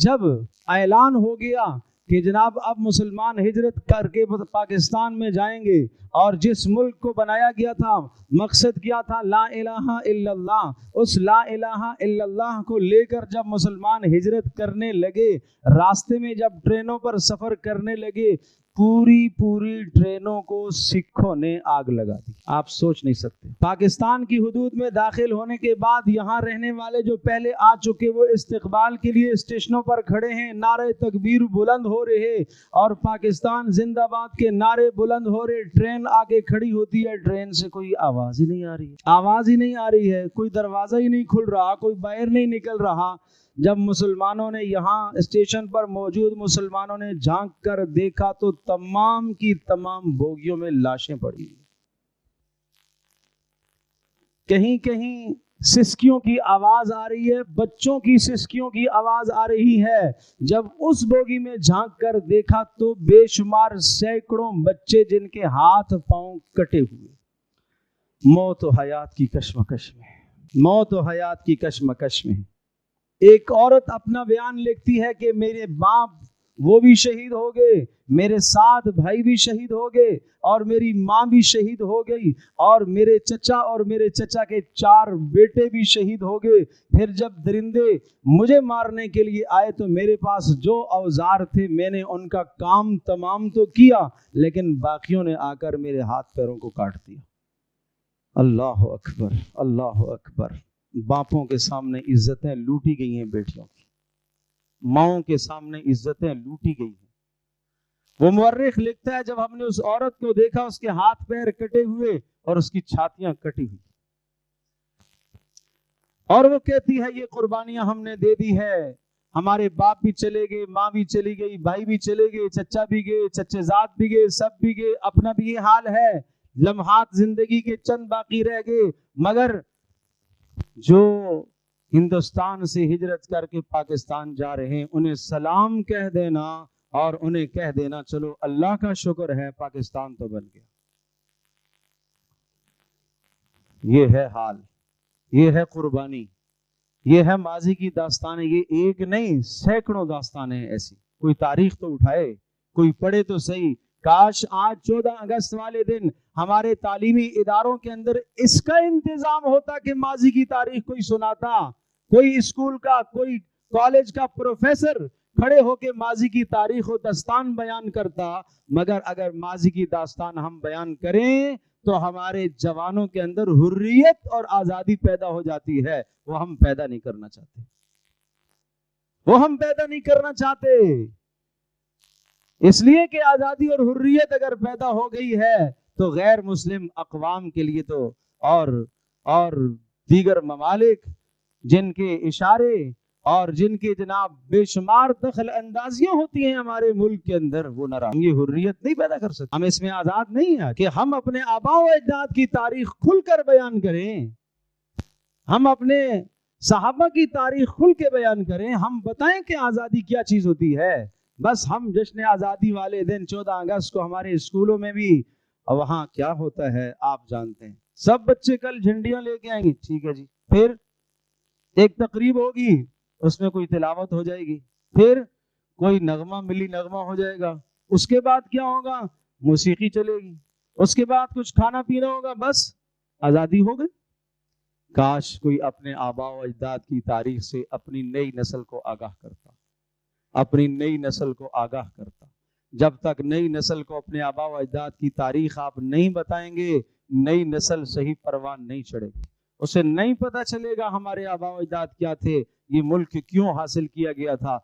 جب اعلان ہو گیا کہ جناب اب مسلمان ہجرت کر کے پاکستان میں جائیں گے، اور جس ملک کو بنایا گیا تھا مقصد کیا تھا لا الہ الا اللہ، اس لا الہ الا اللہ کو لے کر جب مسلمان ہجرت کرنے لگے، راستے میں جب ٹرینوں پر سفر کرنے لگے، پوری ٹرینوں کو سکھوں نے آگ لگا دی. آپ سوچ نہیں سکتے. پاکستان کی حدود میں داخل ہونے کے بعد یہاں رہنے والے جو پہلے آ چکے وہ استقبال کے لیے اسٹیشنوں پر کھڑے ہیں، نعرے تکبیر بلند ہو رہے اور پاکستان زندہ باد کے نعرے بلند ہو رہے. ٹرین آگے کھڑی ہوتی ہے، ٹرین سے کوئی آواز ہی نہیں آ رہی، آواز ہی نہیں آ رہی ہے، کوئی دروازہ ہی نہیں کھل رہا، کوئی باہر نہیں نکل رہا. جب مسلمانوں نے یہاں اسٹیشن پر موجود مسلمانوں نے جھانک کر دیکھا تو تمام کی تمام بوگیوں میں لاشیں پڑی، کہیں کہیں سسکیوں کی آواز آ رہی ہے، بچوں کی سسکیوں کی آواز آ رہی ہے. جب اس بوگی میں جھانک کر دیکھا تو بے شمار سینکڑوں بچے جن کے ہاتھ پاؤں کٹے ہوئے، موت و حیات کی کشمکش میں، موت و حیات کی کشمکش میں. ایک عورت اپنا بیان لکھتی ہے کہ میرے باپ وہ بھی شہید ہو گئے، میرے 7 بھائی بھی شہید ہو گئے، اور میری ماں بھی شہید ہو گئی، اور میرے چچا اور میرے چچا کے 4 بیٹے بھی شہید ہو گئے. پھر جب درندے مجھے مارنے کے لیے آئے تو میرے پاس جو اوزار تھے میں نے ان کا کام تمام تو کیا، لیکن باقیوں نے آ کر میرے ہاتھ پیروں کو کاٹ دیا. اللہ اکبر، اللہ اکبر. باپوں کے سامنے عزتیں لوٹی گئی ہیں، بیٹیوں کی ماؤں کے سامنے عزتیں لوٹی گئی ہیں. وہ مورخ لکھتا ہے جب ہم نے اس عورت کو دیکھا، اس کے ہاتھ پیر کٹے ہوئے اور اس کی چھاتیاں کٹی ہوئی، اور وہ کہتی ہے یہ قربانیاں ہم نے دے دی ہے، ہمارے باپ بھی چلے گئے، ماں بھی چلی گئی، بھائی بھی چلے گئے، چچا بھی گئے، چچے زاد بھی گئے، سب بھی گئے، اپنا بھی یہ حال ہے، لمحات زندگی کے چند باقی رہ گئے. مگر جو ہندوستان سے ہجرت کر کے پاکستان جا رہے ہیں انہیں سلام کہہ دینا اور انہیں کہہ دینا چلو اللہ کا شکر ہے پاکستان تو بن گیا. یہ ہے حال، یہ ہے قربانی، یہ ہے ماضی کی داستانیں. یہ ایک نہیں سینکڑوں داستانیں ایسی. کوئی تاریخ تو اٹھائے، کوئی پڑھے تو صحیح. کاش آج 14 اگست والے دن ہمارے تعلیمی اداروں کے اندر اس کا انتظام ہوتا کہ ماضی کی تاریخ کوئی سناتا، کوئی اسکول کا کوئی کالج کا پروفیسر کھڑے ہو کے ماضی کی تاریخ و داستان بیان کرتا. مگر اگر ماضی کی داستان ہم بیان کریں تو ہمارے جوانوں کے اندر حریت اور آزادی پیدا ہو جاتی ہے. وہ ہم پیدا نہیں کرنا چاہتے، وہ ہم پیدا نہیں کرنا چاہتے. اس لیے کہ آزادی اور حریت اگر پیدا ہو گئی ہے تو غیر مسلم اقوام کے لیے تو اور دیگر ممالک جن کے اشارے اور جن کے جناب بے شمار دخل اندازیاں ہوتی ہیں ہمارے ملک کے اندر، وہ ناراض یہ حریت نہیں پیدا کر سکتے. ہم اس میں آزاد نہیں ہیں کہ ہم اپنے آباء و اجداد کی تاریخ کھل کر بیان کریں، ہم اپنے صحابہ کی تاریخ کھل کے بیان کریں، ہم بتائیں کہ آزادی کیا چیز ہوتی ہے. بس ہم جشن آزادی والے دن 14 اگست کو ہمارے اسکولوں میں بھی وہاں کیا ہوتا ہے آپ جانتے ہیں. سب بچے کل جھنڈیاں لے کے آئیں گے، ٹھیک ہے جی. پھر ایک تقریب ہوگی، اس میں کوئی تلاوت ہو جائے گی، پھر کوئی نغمہ ملی نغمہ ہو جائے گا، اس کے بعد کیا ہوگا، موسیقی چلے گی، اس کے بعد کچھ کھانا پینا ہوگا، بس آزادی ہو گئی. کاش کوئی اپنے آباء و اجداد کی تاریخ سے اپنی نئی نسل کو آگاہ کرتا، اپنی نئی نسل کو آگاہ کرتا. جب تک نئی نسل کو اپنے آباء و اجداد کی تاریخ آپ نہیں بتائیں گے، نئی نسل صحیح پروان نہیں چڑھے گی. اسے نہیں پتا چلے گا ہمارے آباء و اجداد کیا تھے، یہ ملک کیوں حاصل کیا گیا تھا.